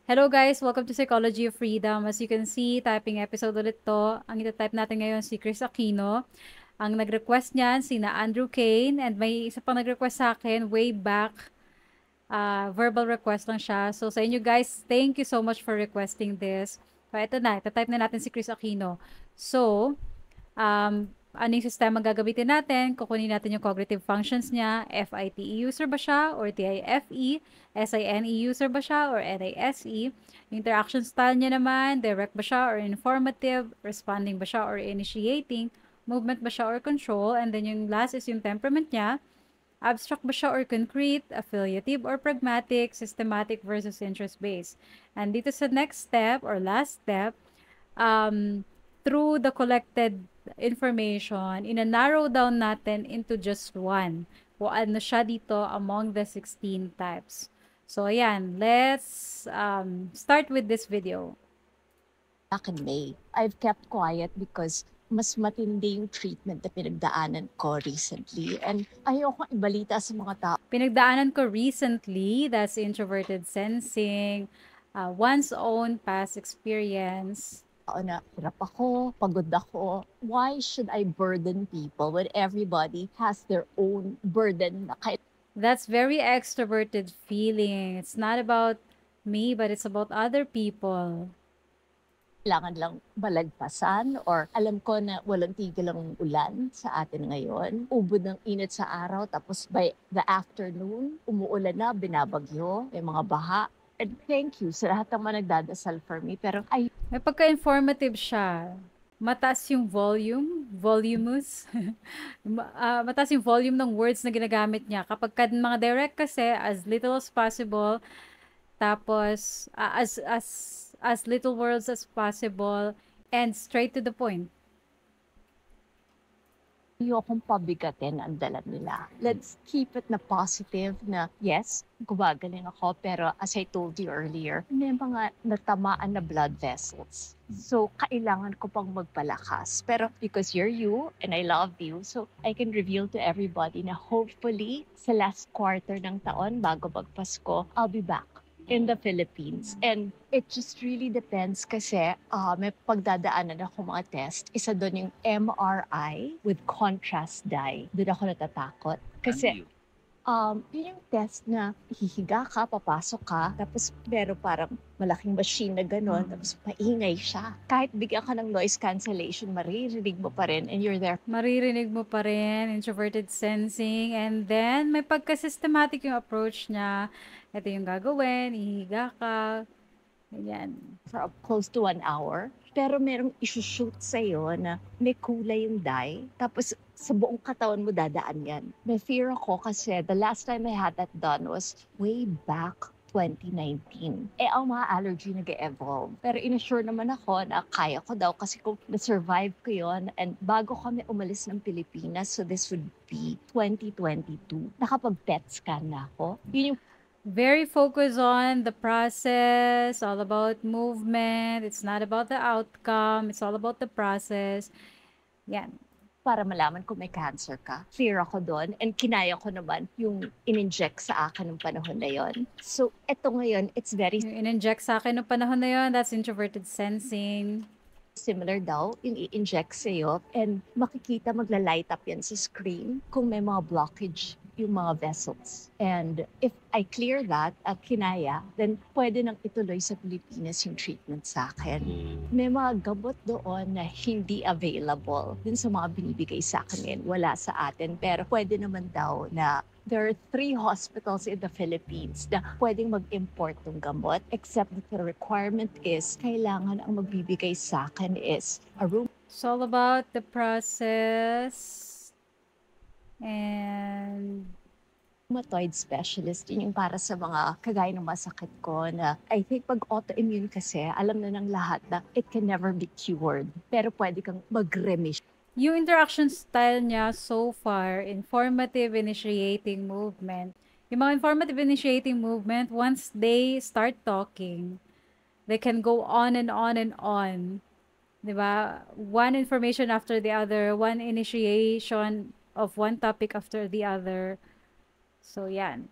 Hello guys! Welcome to Psychology of Freedom. As you can see, typing episode ulit to. Ang itatype natin ngayon si Chris Aquino. Ang nag-request niyan, sina Andrew Kane. And may isa pang nag-request sa akin way back. Verbal request lang siya. So sa inyo guys, thank you so much for requesting this. So ito na, itatype na natin si Chris Aquino. So, ano yung sistema gagamitin natin? Kukunin natin yung cognitive functions niya. FITE user ba siya? Or TIFE? SINE user ba siya? Or NISE? Yung interaction style niya naman, direct ba siya? Or informative? Responding ba siya? Or initiating? Movement ba siya? Or control? And then yung last is yung temperament niya. Abstract ba siya or concrete? Affiliative or pragmatic? Systematic versus interest-based? And dito sa next step or last step, through the collected information, ina-narrow down natin into just one. Kung ano siya dito among the 16 types. So, ayan. Let's start with this video. Back in May, I've kept quiet because mas matindi yung treatment na pinagdaanan ko recently. And ayoko ibalita sa mga tao Pinagdaanan ko recently, that's introverted sensing, one's own past experience. na hirap ako, pagod ako. Why should I burden people when everybody has their own burden na That's very extroverted feeling. It's not about me, but it's about other people. kailangan lang balagpasan or alam ko na walang tigil ang ulan sa atin ngayon. Ubod ng init sa araw tapos by the afternoon, umuulan na, binabagyo, may mga baha. And thank you sa lahat ng mga nagdadasal for me. Pero May pagka-informative siya. Mataas yung voluminous. Mataas yung volume ng words na ginagamit niya. Kapag mga direct kasi, as little as possible, tapos as little words as possible, and straight to the point. ayokong pabigatin ang dala nila. Let's keep it na positive na yes, gumagaling ako pero as I told you earlier, may mga natamaan na blood vessels. So, kailangan ko pang magpalakas. Pero because you're you and I love you, so I can reveal to everybody na hopefully sa last quarter ng taon bago magpasko, I'll be back in the Philippines. And it just really depends kasi may pagdadaanan ako mga test. Isa doon yung MRI with contrast dye. Doon ako natatakot. Kasi yun yung test na hihiga ka, papasok ka, tapos meron parang malaking machine na gano'n, tapos maingay siya. Kahit bigyan ka ng noise cancellation, maririnig mo pa rin and you're there. Maririnig mo pa rin, introverted sensing, and then may pagka-systematic yung approach niya. Ito yung gagawin, ihiga ka, ganyan. For close to 1 hour. Pero merong isushoot sa'yo na may kulay yung dye. Tapos sa buong katawan mo dadaan yan. May fear ako kasi the last time I had that done was way back 2019. Ang mga allergy nag-evolve. Pero inassure naman ako na kaya ko daw kasi kung na-survive ko yon and bago kami umalis ng Pilipinas, so this would be 2022, nakapag-PET scan na ako. Yun yung Very focused on the process, all about movement. It's not about the outcome. It's all about the process. Yan. para malaman kung may cancer ka. Clear ako doon and kinaya ko naman yung in-inject sa akin ng panahon na yon. So, eto ngayon, it's very Yung in-inject sa akin noong panahon na yon, that's introverted sensing. similar daw yung i-inject sa'yo and makikita magla-light up yan sa screen kung may mga blockage yung mga vessels. And if I clear that at kinaya, then pwede nang ituloy sa Pilipinas yung treatment sa akin. May mga gamot doon na hindi available dun sa mga binibigay sa akin ngayon. Wala sa atin, pero pwede naman daw na there are 3 hospitals in the Philippines na pwedeng mag-import ng gamot except that the requirement is kailangan ang magbibigay sa akin is a room. It's all about the process. And Rheumatoid specialist, yun yung para sa mga kagaya ng masakit ko na I think pag autoimmune kasi, alam na ng lahat na it can never be cured. Pero pwede kang mag-remission. yung interaction style niya so far, informative initiating movement. Yung mga informative initiating movement, once they start talking, they can go on and on and on. Diba? One information after the other, one initiation of one topic after the other. So, yan.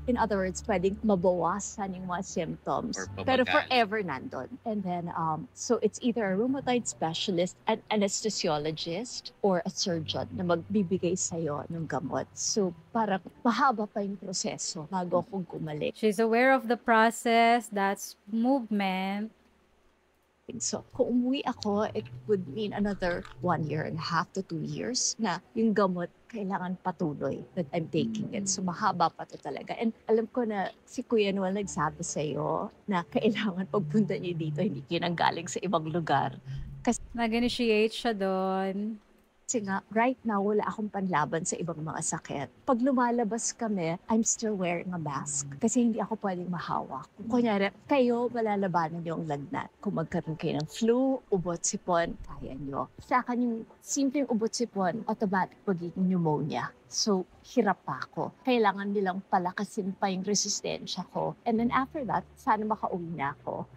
In other words, pwedeng mabawasan yung mga symptoms. Or Pero pamagal. forever nandun. And then, so it's either a rheumatoid specialist, an anesthesiologist, or a surgeon na magbibigay sa'yo ng gamot. So parang mahaba pa yung proseso bago ako gumaling. She's aware of the process, that's movement. So, kung umuwi ako, it would mean another 1.5 to 2 years na yung gamot kailangan patuloy that I'm taking it. So, mahaba pa to talaga. And alam ko na si Kuya Noel nagsabi sa'yo na kailangan pagpunta niyo dito, hindi kinanggaling sa ibang lugar. Nag-initiate siya doon. Kasi nga, right now, wala akong panlaban sa ibang mga sakit. Pag lumalabas kami, I'm still wearing a mask. Kasi hindi ako pwedeng mahawak. Kung kunyari, kayo, malalabanan niyo ang lagnat. Kung magkaroon kayo ng flu, ubot-sipon, kaya niyo. Sa akin, yung simpleng ubot-sipon, automatic magiging pneumonia. So, hirap pa ako. Kailangan nilang palakasin pa yung resistensya ko. And then after that, sana makauwi na ako.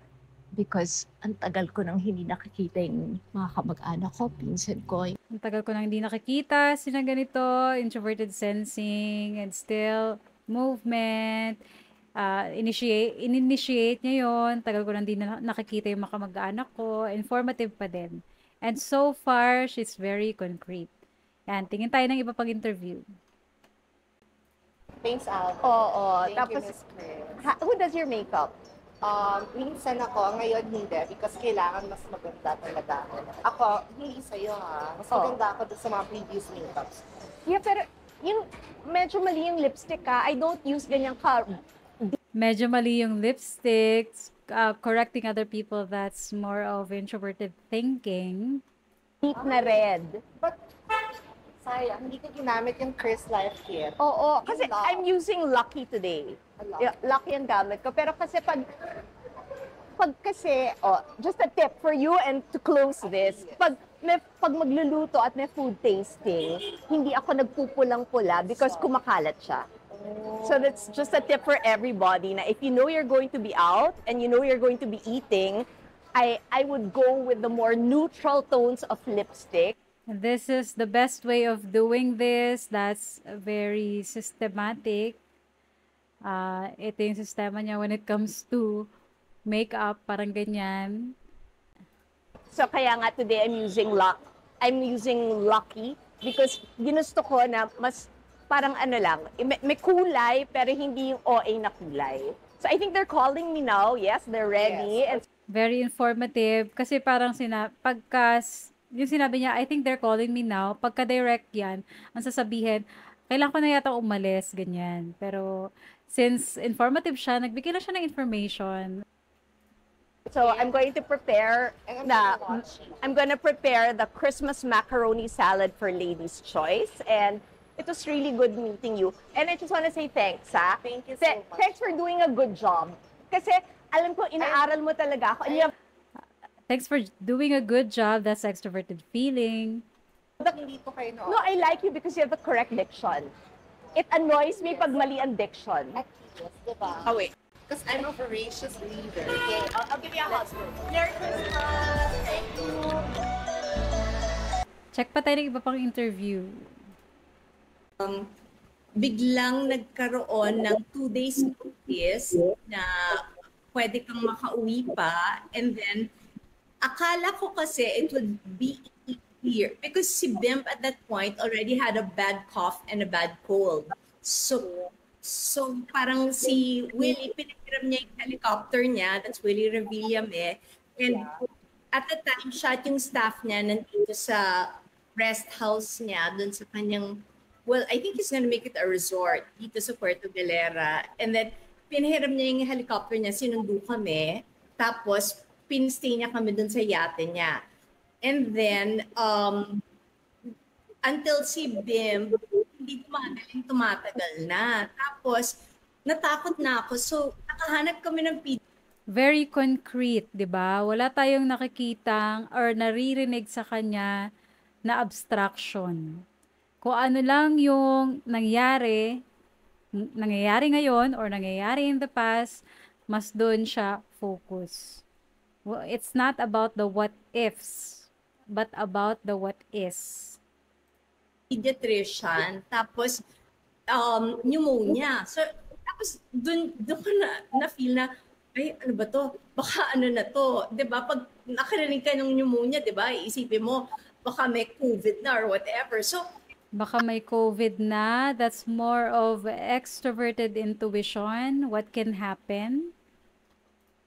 Because ang tagal ko nang hindi nakikita yung mga kamag-anak ko, pinsan ko. Ang tagal ko nang hindi nakikita, sila ganito, introverted sensing, and still movement. In-initiate niya yun. Tagal ko nang hindi nakikita yung mga kamag-anak ko. Informative pa din. And so far, she's very concrete. Yan, tingin tayo ng iba pang interview. Thanks, Al. Oo. Thank Tapos, you, Miss Chris. who does your makeup? Minsan ako, ngayon hindi, because kailangan mas maganda talaga ako. Ako, hindi sa'yo ha. Mas maganda ako doon sa mga previous makeups. Yeah, pero yung medyo mali yung lipstick ka. I don't use ganyan ka. Medyo mali yung lipsticks, correcting other people, that's more of introverted thinking. Deep na red. But, sayang, hindi ko ginamit yung Chris Life Kit. Oo, kasi I'm using Lucky today. Lucky ang gamit ko. Pero kasi pag kasi, just a tip for you and to close this, pag magluluto at may food tasting, hindi ako nagpupulang-pula because kumakalat siya. So that's just a tip for everybody na if you know you're going to be out and you know you're going to be eating, I would go with the more neutral tones of lipstick. This is the best way of doing this. That's very systematic. Ito yung sistema niya when it comes to makeup, parang ganyan. So kaya nga today I'm using Lucky because ginusto ko na mas parang ano lang, may kulay pero hindi yung OA na kulay. So I think they're calling me now. Yes, they're ready. Yes. And Very informative. Kasi parang yung sinabi niya, I think they're calling me now. Pagka-direct yan, ang sasabihin, kailangan ko na yata umalis, ganyan. Pero since informative siya, nagbigay na siya ng information. so I'm going to prepare I'm going to prepare the Christmas macaroni salad for Ladies' Choice, and it was really good meeting you. And I just want to say thanks, ha? Thank you so much. Thanks for doing a good job. Kasi alam ko, inaaral mo talaga ako. And you have Thanks for doing a good job. That's extroverted feeling. Hindi po kayo No, I like you because you have the correct diction. It annoys me pag mali ang diction. Yes, diba? Oh, wait. Because I'm a voracious leader. Okay, I'll give you a hug. Merry Christmas! Thank you! Check pa tayo ng iba pang interview. Biglang nagkaroon ng 2 days notice na pwede kang makauwi pa, and then akala ko kasi it would be easier because si Bimp at that point already had a bad cough and a bad cold. So parang si Willie, pinahiram niya yung helicopter niya, that's Willie Revillame, and at the time, shot yung staff niya nandito sa rest house niya, dun sa kanyang, well, I think he's gonna make it a resort dito sa Puerto Galera. And then, pinahiram niya yung helicopter niya, sinundo kami, tapos pinstay niya kami dun sa yate niya. And then, until si Bim, hindi tumatagal na. Tapos, natakot na ako. So, nakahanap kami ng Very concrete, di ba? Wala tayong nakikitang or naririnig sa kanya na abstraction. Kung ano lang yung nangyayari ngayon or nangyayari in the past, mas doon siya focus. Well, it's not about the what ifs, but about the what is. pediatrician. Tapos, pneumonia. So, tapos doon ko na-feel na, ay, ano ba to? Baka ano na to? 'Di ba? Pag nakarinig ka ng pneumonia, 'di ba? Iisipin mo, baka may COVID na or whatever. So, Baka may COVID na. That's more of extroverted intuition. What can happen?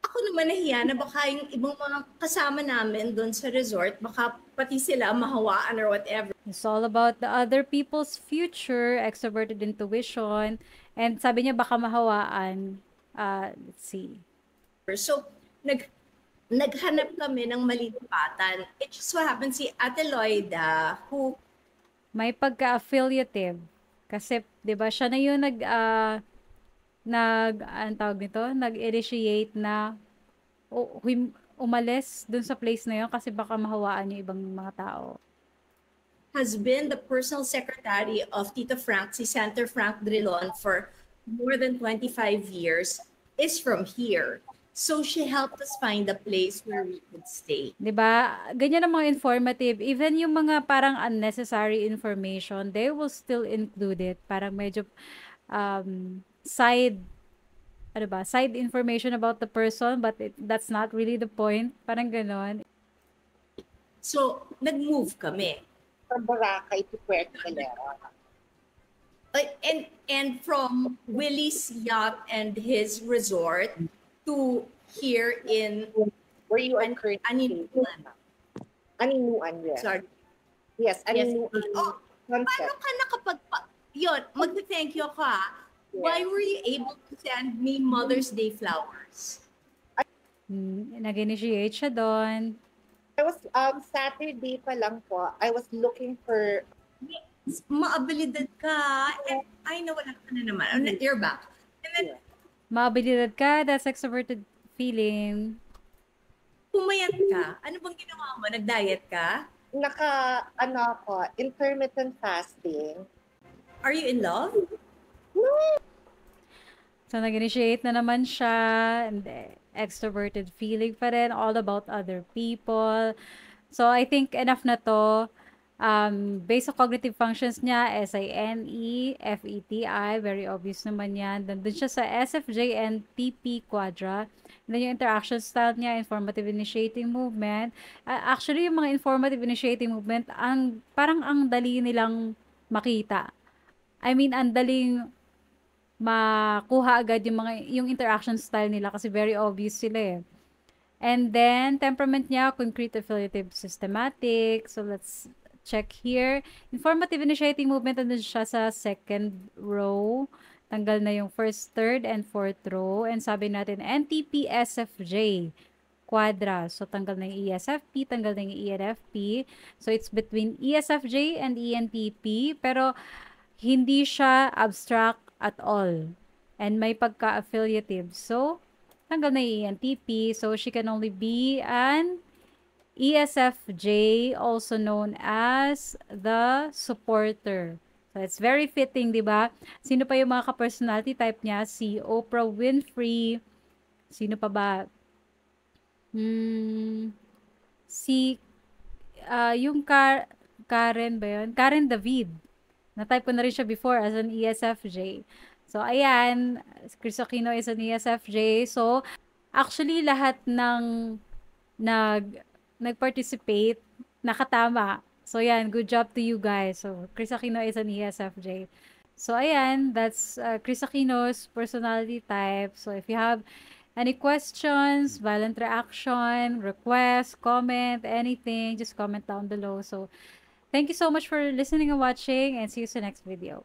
ako naman nahiya na baka yung ibang mga kasama namin doon sa resort, baka pati sila mahawaan or whatever. It's all about the other people's future, extroverted intuition. And sabi niya baka mahawaan. Let's see. So, naghanap kami ng malilipatan. It just so happened si Ate Loida, who May pagka-affiliative. Kasi, di ba, siya na yung anong tawag nito? Nag-initiate na umalis dun sa place na yun kasi baka mahawaan yung ibang mga tao. has been the personal secretary of Tito Frank, si Senator Frank Drilon, for more than 25 years, is from here. So she helped us find a place where we could stay. 'Di ba? Ganyan ang mga informative. Even yung mga parang unnecessary information, they will still include it. Parang medyo side ano ba? Side information about the person, but that's not really the point. Parang ganon. So nag-move kami. From Boracay to Puerto Galera. And from Willie's yacht and his resort to here in Where you are currently. Aninuan. Aninuan, yes. Sorry. Yes, Aninuan. Oh, paano ka yun, mag-thank you ako ha. Why were you able to send me Mother's Day flowers? Nag-initiate siya doon. I was, Saturday pa lang po, I was looking for... Maabilidad ka. And I know wala ka na naman. You're back. And then, Maabilidad ka, that's extroverted feeling. pumayat ka. Ano bang ginawa mo? Nag-diet ka? Intermittent fasting. Are you in love? So, nag-initiate na naman siya. And extroverted feeling pa rin. All about other people. So, I think enough na to. Basic cognitive functions niya, SINE, FETI, very obvious naman yan. Nandun siya sa SFJ and TP quadra. And then yung interaction style niya, informative initiating movement. Actually, yung mga informative initiating movement, parang ang dali nilang makita. I mean, ang daling makuha agad yung interaction style nila kasi very obvious sila eh. And then, temperament niya, concrete, affiliative, systematic. So, let's check here. Informative initiating movement, nandun siya sa second row. Tanggal na yung first, third, and fourth row. And sabi natin, NTP, SFJ, quadra. So, tanggal na yung ESFP, tanggal na yung ENFP. So, it's between ESFJ and ENTP. Pero, hindi siya abstract at all. And may pagka-affiliative. So, tanggal na yung ENTP. So, she can only be an ESFJ, also known as the supporter. So, it's very fitting, di ba? Sino pa yung mga ka-personality type niya? Si Oprah Winfrey. Sino pa ba? Yung Karen ba yun? Karen David. Na-type ko na rin siya before as an ESFJ. So, ayan. Chris Aquino is an ESFJ. So, actually, lahat ng nag-participate, nakatama. So, yan. Good job to you guys. So, Chris Aquino is an ESFJ. So, ayan. That's Chris Aquino's personality type. So, if you have any questions, violent reaction, request, comment, anything, just comment down below. So, thank you so much for listening and watching, and see you sa next video.